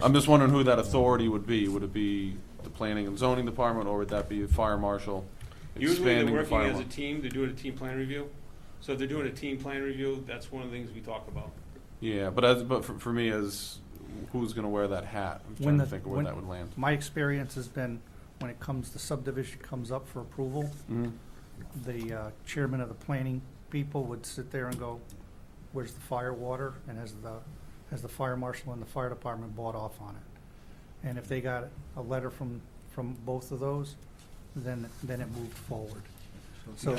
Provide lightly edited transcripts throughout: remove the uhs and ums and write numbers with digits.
I'm just wondering who that authority would be. Would it be the planning and zoning department, or would that be a fire marshal? Usually they're expanding the working fire as a marshal? team, they're doing a team plan review. So if they're doing a team plan review, that's one of the things we talk about. Yeah, but for me, as who's going to wear that hat? I'm trying to think of where that would land. My experience has been, when it comes, the subdivision comes up for approval, Mm-hmm. the chairman of the planning people would sit there and go, where's the fire water? And has the fire marshal and the fire department bought off on it? And if they got a letter from both of those, then it moved forward. So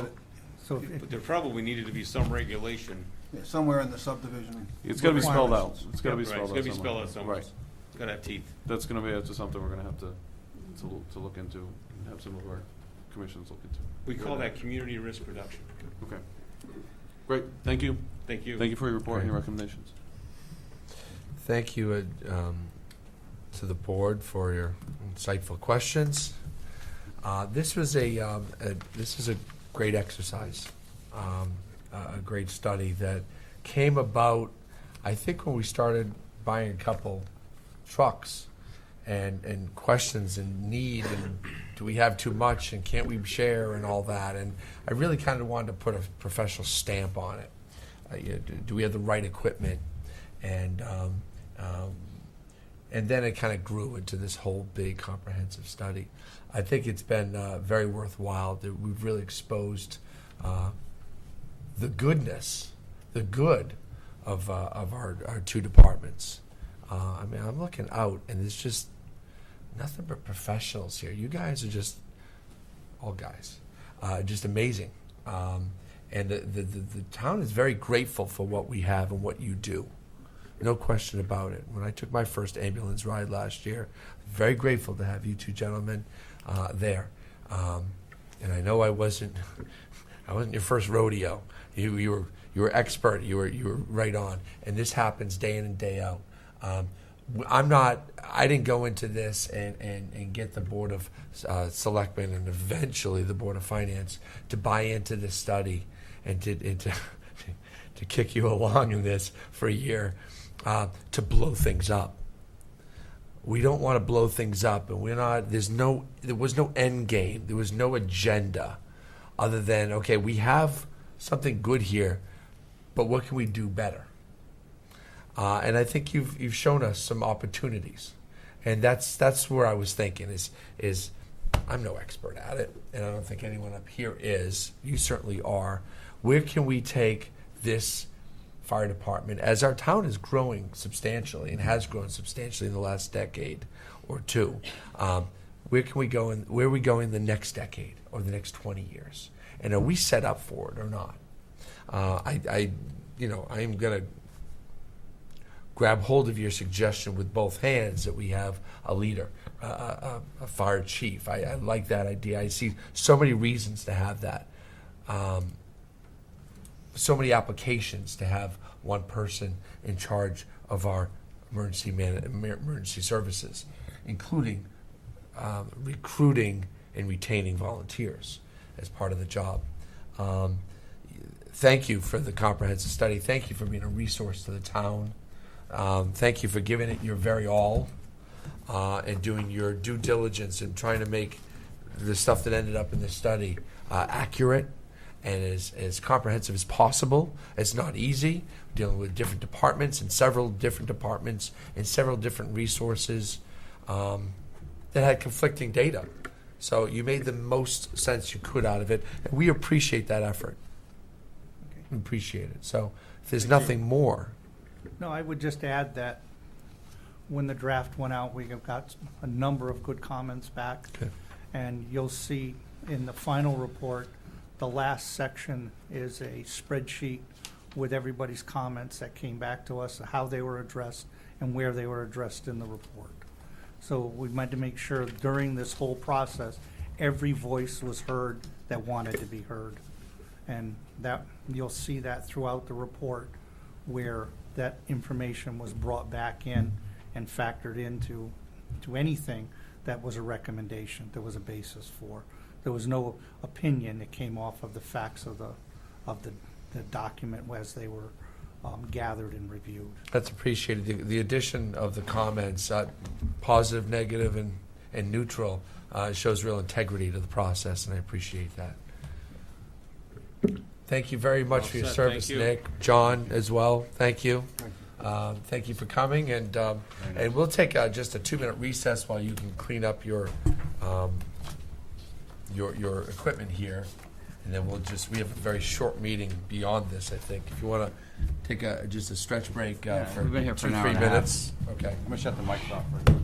if But there probably needed to be some regulation. Yeah, somewhere in the subdivision. It's got to be spelled out. requirements. It's got to be Right, spelled it's out. gotta be spelled out somewhere. Right. It's gotta have teeth. That's going to be just something we're going to have to look into and have some of our commissions look into. We call that community risk reduction. Okay. Great. Thank you. Thank you. Thank you for your report and your Great. recommendations. Thank you to the board for your insightful questions. This is a great exercise, a great study that came about, I think, when we started buying a couple trucks and questions and need and do we have too much and can't we share and all that. And I really kind of wanted to put a professional stamp on it. Do we have the right equipment? And then it kind of grew into this whole big comprehensive study. I think it's been very worthwhile that we've really exposed the goodness, the good of our two departments. I mean, I'm looking out, and there's just nothing but professionals here. You guys are just all guys, just amazing. And the town is very grateful for what we have and what you do. No question about it. When I took my first ambulance ride last year, very grateful to have you two gentlemen there. And I know I wasn't your first rodeo. You were expert. You were right on. And this happens day in and day out. I didn't go into this and get the Board of Selectmen and eventually the Board of Finance to buy into this study and to kick you along in this for a year, to blow things up. We don't want to blow things up, and there was no end game. There was no agenda other than, okay, we have something good here, but what can we do better? And I think you've shown us some opportunities, and that's where I was thinking is I'm no expert at it, and I don't think anyone up here is. You certainly are. Where can we take this fire department as our town is growing substantially and has grown substantially in the last decade or two? Where can we go? Where are we going the next decade or the next 20 years? And are we set up for it or not? I'm going to grab hold of your suggestion with both hands that we have a leader, a fire chief. I like that idea. I see so many reasons to have that. So many applications to have one person in charge of our emergency services, including recruiting and retaining volunteers as part of the job. Thank you for the comprehensive study. Thank you for being a resource to the town. Thank you for giving it your very all and doing your due diligence and trying to make the stuff that ended up in this study accurate and as comprehensive as possible. It's not easy, dealing with different departments and several different departments and several different resources that had conflicting data. So you made the most sense you could out of it, and we appreciate that effort. Okay. We appreciate it. So if there's nothing more. No, I would just add that when the draft went out, we have got a number of good comments back. Okay. And you'll see in the final report, the last section is a spreadsheet with everybody's comments that came back to us, how they were addressed and where they were addressed in the report. So we meant to make sure during this whole process, every voice was heard that wanted to be heard. And that you'll see that throughout the report where that information was brought back in and factored into anything that was a recommendation, there was a basis for. There was no opinion that came off of the facts of the document as they were gathered and reviewed. That's appreciated. The addition of the comments, positive, negative, and neutral, shows real integrity to the process, and I appreciate that. Thank you very much Well for your said. service, Thank you. Nick. John as well. Thank you. Thank you for coming, and we'll take just a 2-minute recess while you can clean up your equipment here, and then we have a very short meeting beyond this. I think if you want to take just a stretch break for we've been here for an hour 2-3 and a half. minutes. Okay. I'm gonna shut the mics off for a minute.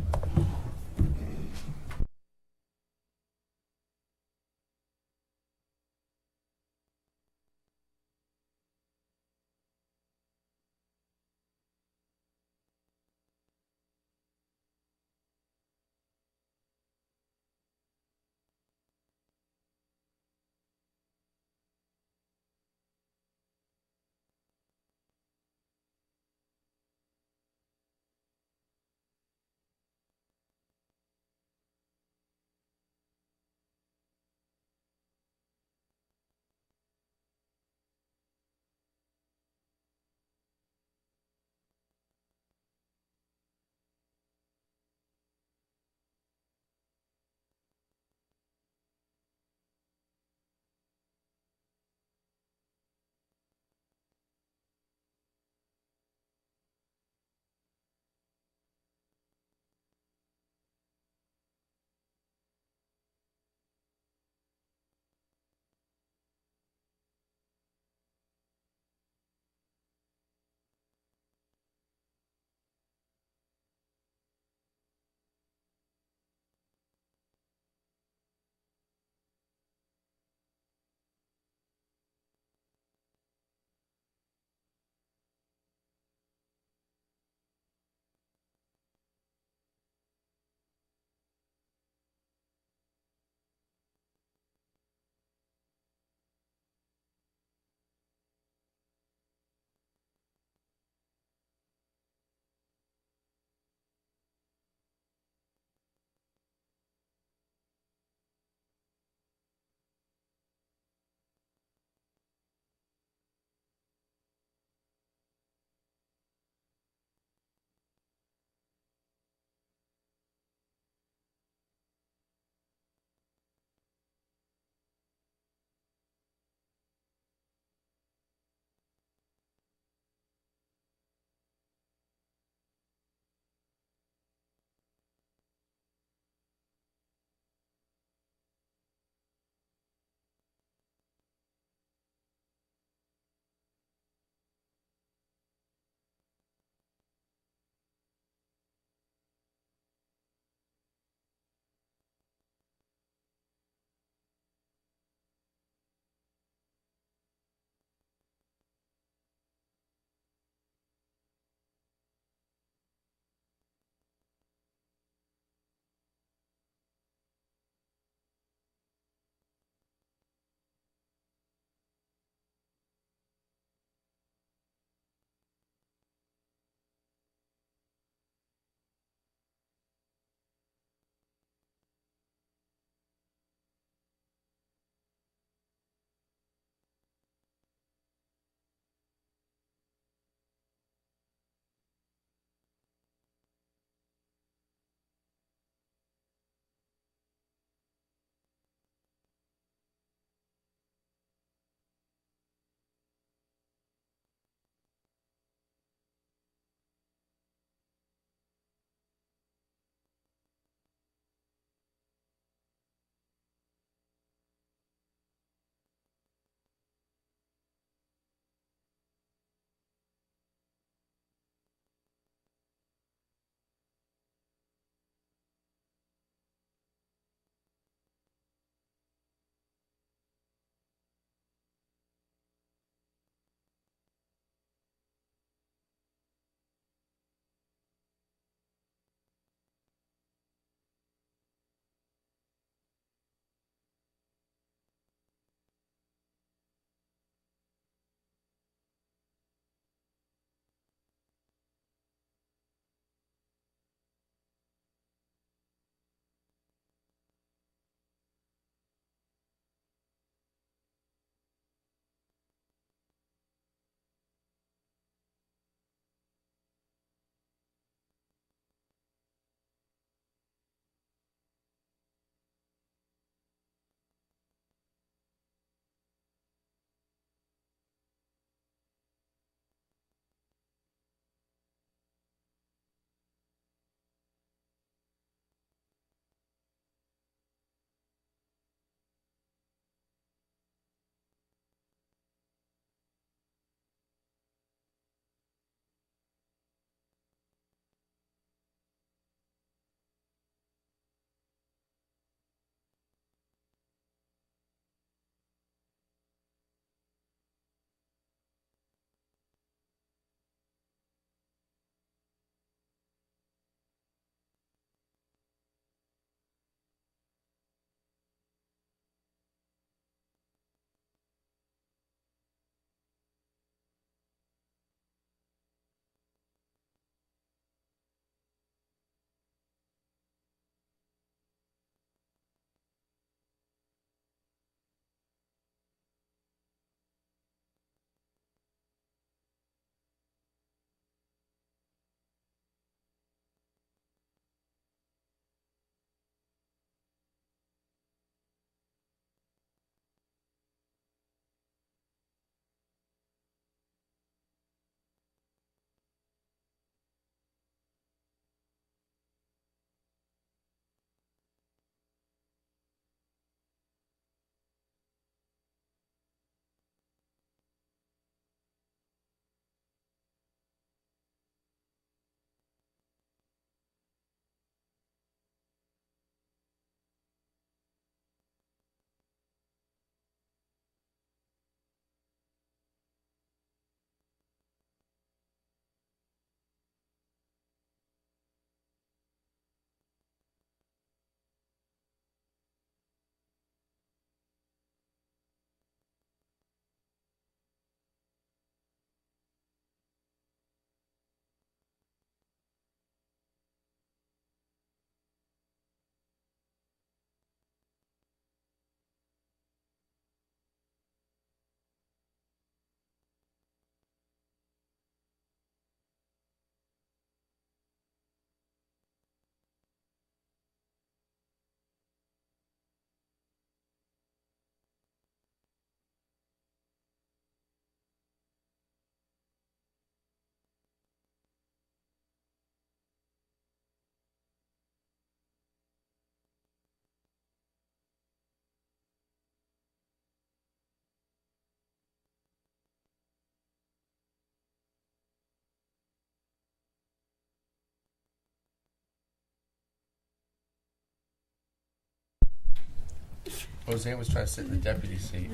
Roseanne was trying to sit in the deputy seat.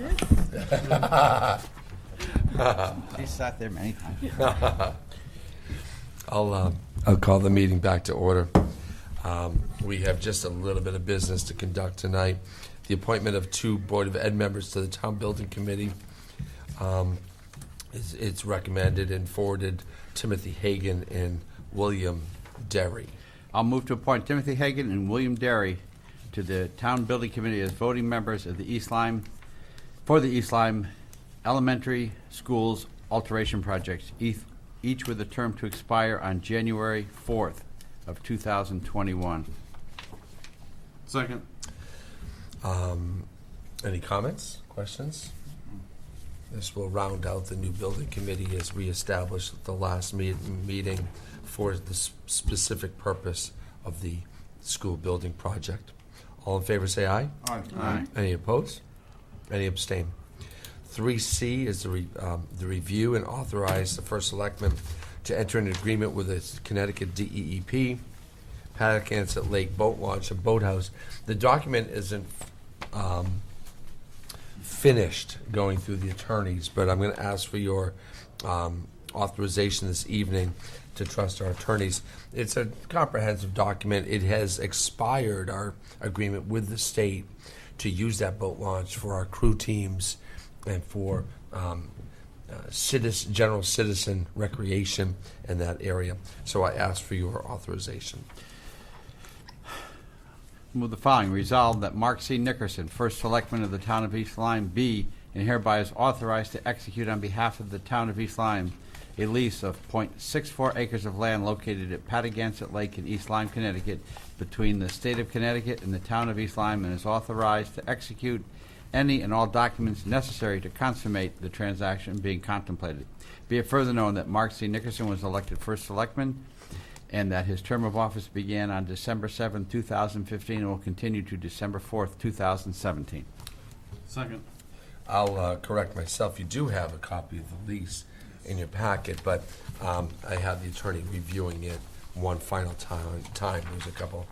She sat there many times. I'll call the meeting back to order. We have just a little bit of business to conduct tonight. The appointment of 2 Board of Ed members to the Town Building Committee. It's recommended and forwarded Timothy Hagan and William Derry. I'll move to appoint Timothy Hagan and William Derry to the Town Building Committee as voting members of the East Lyme, for the East Lyme Elementary Schools Alteration Project, each with a term to expire on January 4th of 2021. Second. Any comments, questions? This will round out the new building committee as we established at the last meeting for the specific purpose of the school building project. All in favor say aye. Aye. Any opposed? Any abstain? 3C is the review and authorize the first selectman to enter an agreement with the Connecticut DEEP, Patagonia Lake Boat Launch and Boathouse. The document isn't finished going through the attorneys, but I'm going to ask for your authorization this evening to trust our attorneys. It's a comprehensive document. It has expired, our agreement with the state, to use that boat launch for our crew teams and for general citizen recreation in that area. So I ask for your authorization. Move the following. Resolved that Mark C. Nickerson, first selectman of the town of East Lyme, be and hereby is authorized to execute on behalf of the town of East Lyme a lease of .64 acres of land located at Patagonia Lake in East Lyme, Connecticut, between the state of Connecticut and the town of East Lyme, and is authorized to execute any and all documents necessary to consummate the transaction being contemplated. Be it further known that Mark C. Nickerson was elected first selectman, and that his term of office began on December 7, 2015, and will continue to December 4th, 2017. Second. I'll correct myself. You do have a copy of the lease in your packet, but I had the attorney reviewing it one final time. There's a couple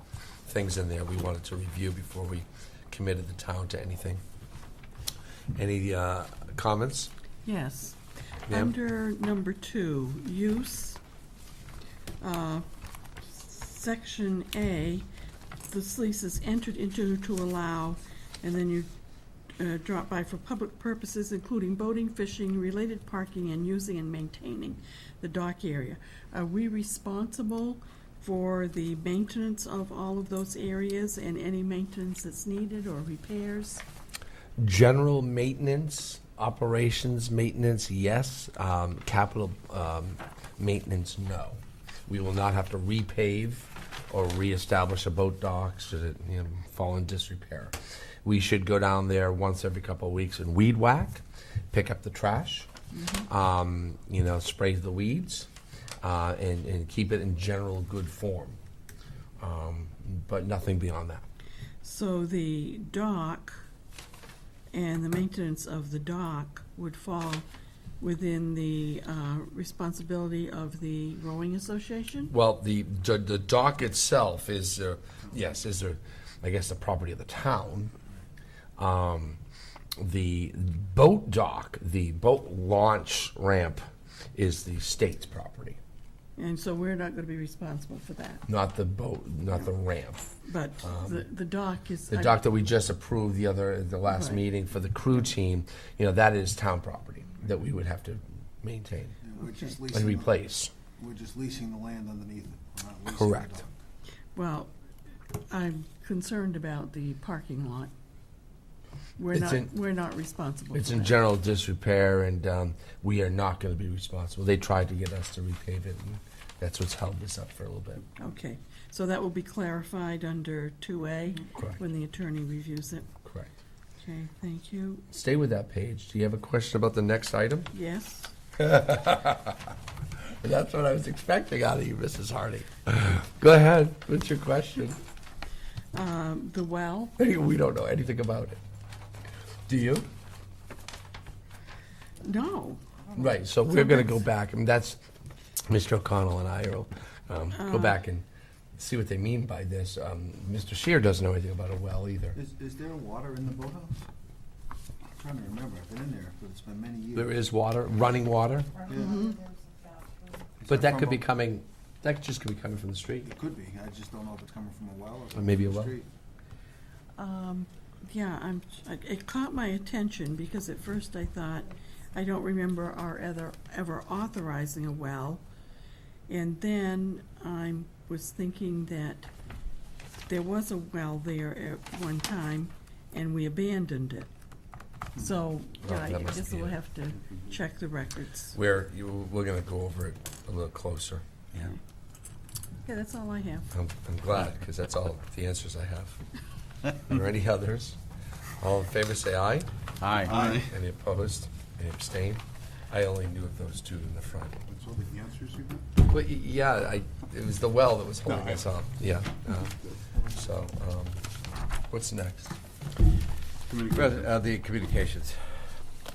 things in there we wanted to review before we committed the town to anything. Any comments? Yes. Ma'am? Under number 2, use, section A, this lease is entered into to allow, and then you drop by for public purposes, including boating, fishing, related parking, and using and maintaining the dock area. Are we responsible for the maintenance of all of those areas and any maintenance that's needed or repairs? General maintenance, operations maintenance, yes. Capital maintenance, no. We will not have to repave or reestablish a boat dock should it fall in disrepair. We should go down there once every couple of weeks and weed whack, pick up the trash, spray the weeds, and keep it in general good form. But nothing beyond that. So the dock and the maintenance of the dock would fall within the responsibility of the rowing association? Well, the dock itself is, I guess, the property of the town. The boat dock, the boat launch ramp, is the state's property. And so we're not going to be responsible for that. Not the boat, not the ramp. But the dock is... The dock that we just approved the last Right. meeting for the crew team, that is town property that we would have to maintain We're just and leasing, replace. we're just leasing the land underneath it. We're not leasing Correct. the dock. Well, I'm concerned about the parking lot. It's We're not responsible It's for in that. general disrepair, and we are not going to be responsible. They tried to get us to repave it, and that's what's held us up for a little bit. Okay, so that will be clarified under 2A Correct. when the attorney reviews it. Correct. Okay, thank you. Stay with that page. Do you have a question about the next item? Yes, That's what I was expecting out of you, Mrs. Hardy. Go ahead. What's your question? the well, We don't know anything about it. Do you? no. Right, so we're going to go back, and that's, Mr. O'Connell and I will go back and see what they mean by this. Mr. Shear doesn't know anything about a well either. Is there water in the boathouse? I'm trying to remember, I've been in there, but it's been many years. There is water, running water, Yeah. but that could be coming, that just could be coming from the street. It could be, I just don't know if it's coming from a well or. Or maybe a from the well. street. Yeah, it caught my attention because at first I thought, I don't remember our ever authorizing a well. And then I was thinking that there was a well there at one time and we abandoned it. So, Oh, yeah, I that must guess be we'll it. have to check the records. We're going to go over it a little closer. Yeah. Yeah, that's all I have. I'm glad, because that's all the answers I have. Are there any others? All in favor, say aye. Aye. Any opposed? Any abstain? I only knew of those two in the front. That's all the answers you have? Well, yeah, it was the well that was holding No, us up. Yeah. So, what's next? The communications.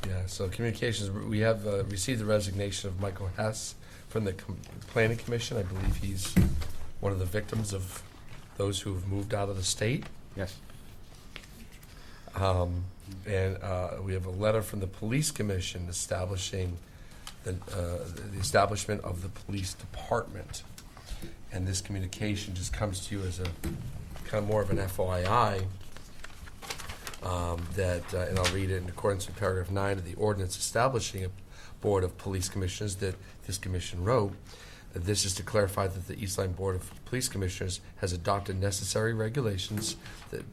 Yeah, so communications, we have received the resignation of Michael Hess from the Planning Commission. I believe he's one of the victims of those who have moved out of the state. Yes. And we have a letter from the Police Commission establishing the establishment of the police department. And this communication just comes to you as a kind of more of an FYI, and I'll read it in accordance with paragraph 9 of the ordinance establishing a Board of Police Commissioners that this commission wrote. This is to clarify that the East Lyme Board of Police Commissioners has adopted necessary regulations,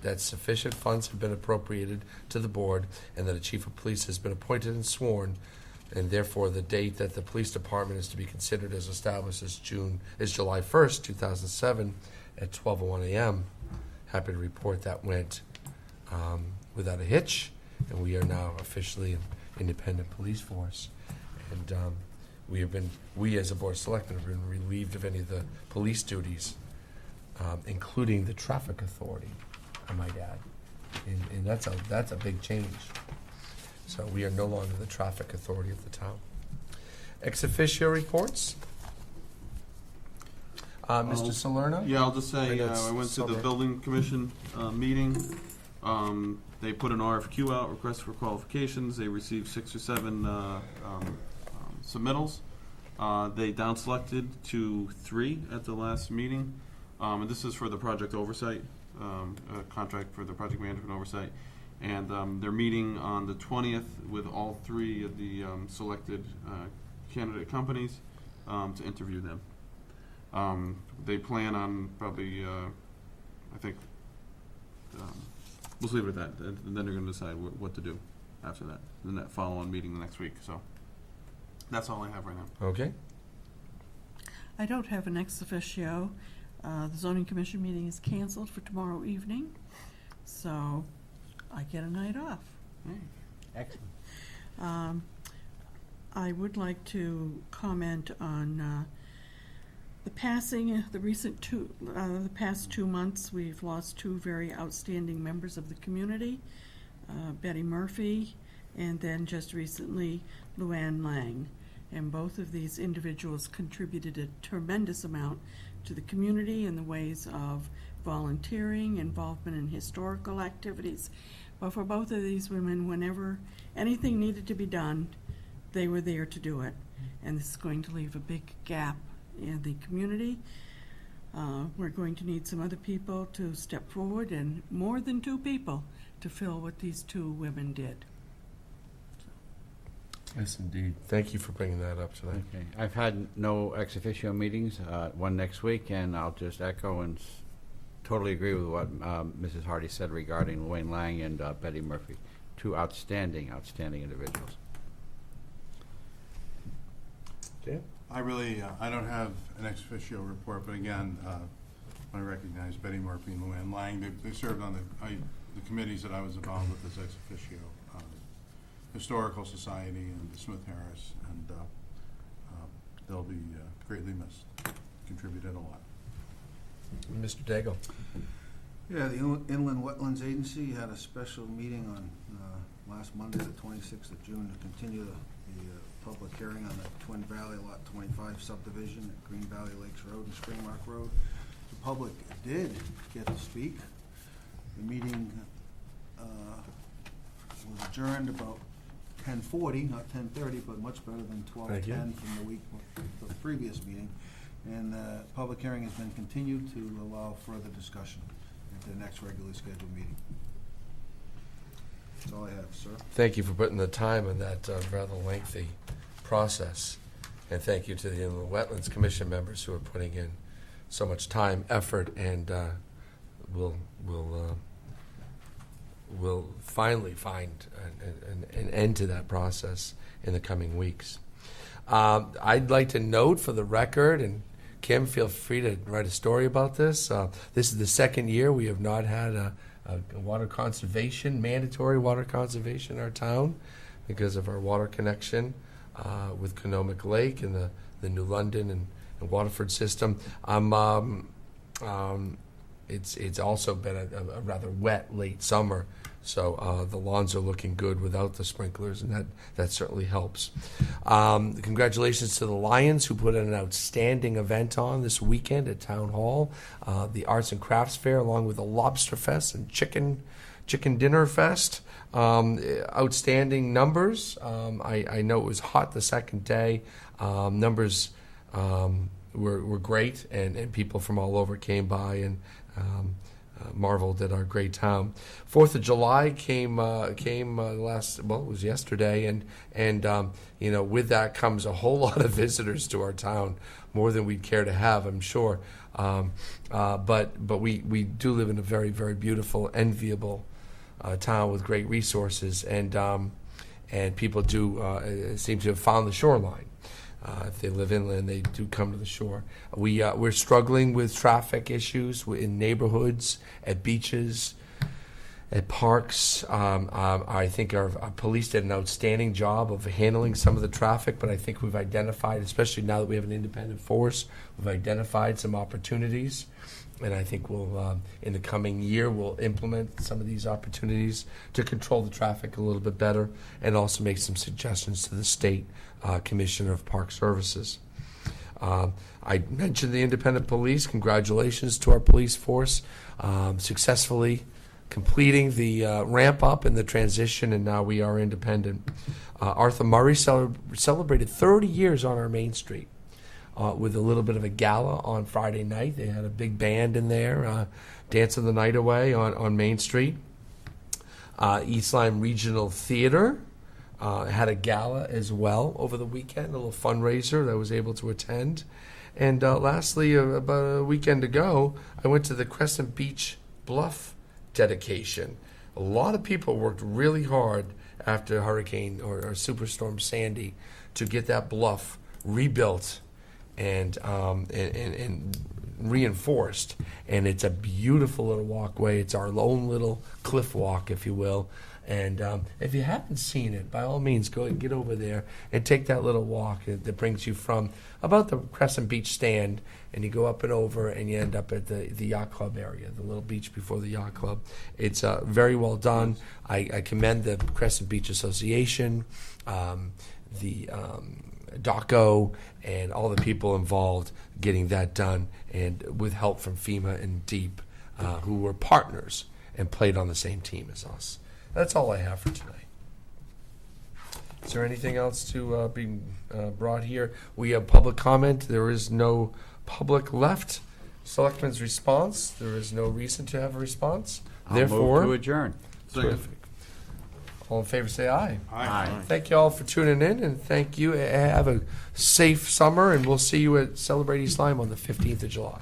that sufficient funds have been appropriated to the board, and that a chief of police has been appointed and sworn, and therefore the date that the police department is to be considered as established is July 1st, 2007 at 12:01 a.m. Happy to report that went without a hitch, and we are now officially an independent police force. And we as a Board of Selectmen have been relieved of any of the police duties, including the traffic authority, I might add. And that's a big change. So we are no longer the traffic authority of the town. Ex officio reports. Mr. Salerno? Yeah, I'll just say, that's I went to the summer. building commission meeting. They put an RFQ out, request for qualifications. They received 6 or 7 submittals. They down selected to 3 at the last meeting. And this is for the project oversight, a contract for the project management oversight. And they're meeting on the 20th with all 3 of the selected candidate companies to interview them. They plan on probably, I think, we'll leave it at that, and then they're gonna decide what to do after that, in that follow-on meeting the next week, so. That's all I have right now. Okay. I don't have an ex officio. The zoning commission meeting is canceled for tomorrow evening, so I get a night off. Excellent. I would like to comment on the passing, the past 2 months, we've lost 2 very outstanding members of the community, Betty Murphy, and then just recently, Luann Lang. And both of these individuals contributed a tremendous amount to the community in the ways of volunteering, involvement in historical activities. But for both of these women, whenever anything needed to be done, they were there to do it. And this is going to leave a big gap in the community. We're going to need some other people to step forward, and more than 2 people to fill what these 2 women did. Yes, indeed. Thank you for bringing that up tonight. Okay. I've had no ex officio meetings, one next week, and I'll just echo and totally agree with what Mrs. Hardy said regarding Luann Lang and Betty Murphy. 2 outstanding individuals. Okay. I really, I don't have an ex officio report, but again, I recognize Betty Murphy and Luann Lang. They served on the committees that I was involved with as ex officio, Historical Society and Smith Harris, and they'll be greatly missed. Contributed a lot. Mr. Daigle. Yeah, the Inland Wetlands Agency had a special meeting on last Monday, the 26th of June, to continue the public hearing on the Twin Valley Lot 25 subdivision at Green Valley Lakes Road and Spring Rock Road. The public did get to speak. The meeting was adjourned about 10:40, not 10:30, but much better than Thank you. 12:10 from the previous meeting. And the public hearing has been continued to allow further discussion at the next regularly scheduled meeting. That's all I have, sir. Thank you for putting the time in that rather lengthy process. And thank you to the Inland Wetlands Commission members who are putting in so much time, effort, and we'll finally find an end to that process in the coming weeks. I'd like to note for the record, and Kim, feel free to write a story about this. This is the second year we have not had a water conservation, mandatory water conservation in our town because of our water connection with Conomic Lake and the New London and Waterford system. It's also been a rather wet late summer, so the lawns are looking good without the sprinklers, and that certainly helps. Congratulations to the Lions, who put an outstanding event on this weekend at Town Hall, the Arts and Crafts Fair, along with the Lobster Fest and Chicken Dinner Fest. Outstanding numbers. I know it was hot the second day. Numbers were great, and people from all over came by and marveled at our great town. 4th of July came it was yesterday, and with that comes a whole lot of visitors to our town, more than we'd care to have, I'm sure. But we do live in a very, very beautiful, enviable town with great resources, and people do seem to have found the shoreline. If they live inland, they do come to the shore. We're struggling with traffic issues in neighborhoods, at beaches, at parks. I think our police did an outstanding job of handling some of the traffic, but I think we've identified, especially now that we have an independent force, we've identified some opportunities. And I think we'll, in the coming year, we'll implement some of these opportunities to control the traffic a little bit better, and also make some suggestions to the state Commissioner of Park Services. I mentioned the independent police. Congratulations to our police force, successfully completing the ramp up and the transition, and now we are independent. Arthur Murray celebrated 30 years on our Main Street. With a little bit of a gala on Friday night. They had a big band in there, dancing the night away on Main Street. East Lyme Regional Theater had a gala as well over the weekend, a little fundraiser that I was able to attend. And lastly, about a weekend ago, I went to the Crescent Beach Bluff dedication. A lot of people worked really hard after Hurricane or Superstorm Sandy to get that bluff rebuilt and reinforced, and it's a beautiful little walkway. It's our own little cliff walk, if you will. And if you haven't seen it, by all means, go and get over there and take that little walk that brings you from about the Crescent Beach stand, and you go up and over, and you end up at the yacht club area, the little beach before the yacht club. It's very well done. I commend the Crescent Beach Association, the DOCO, and all the people involved getting that done, and with help from FEMA and DEEP, who were partners and played on the same team as us. That's all I have for tonight. Is there anything else to be brought here? We have public comment. There is no public left. Selectmen's response. There is no reason to have a response. I'll move to adjourn. Terrific. All in favor, say aye. Aye. Thank you all for tuning in, and thank you. Have a safe summer, and we'll see you at Celebrate East Lyme on the 15th of July.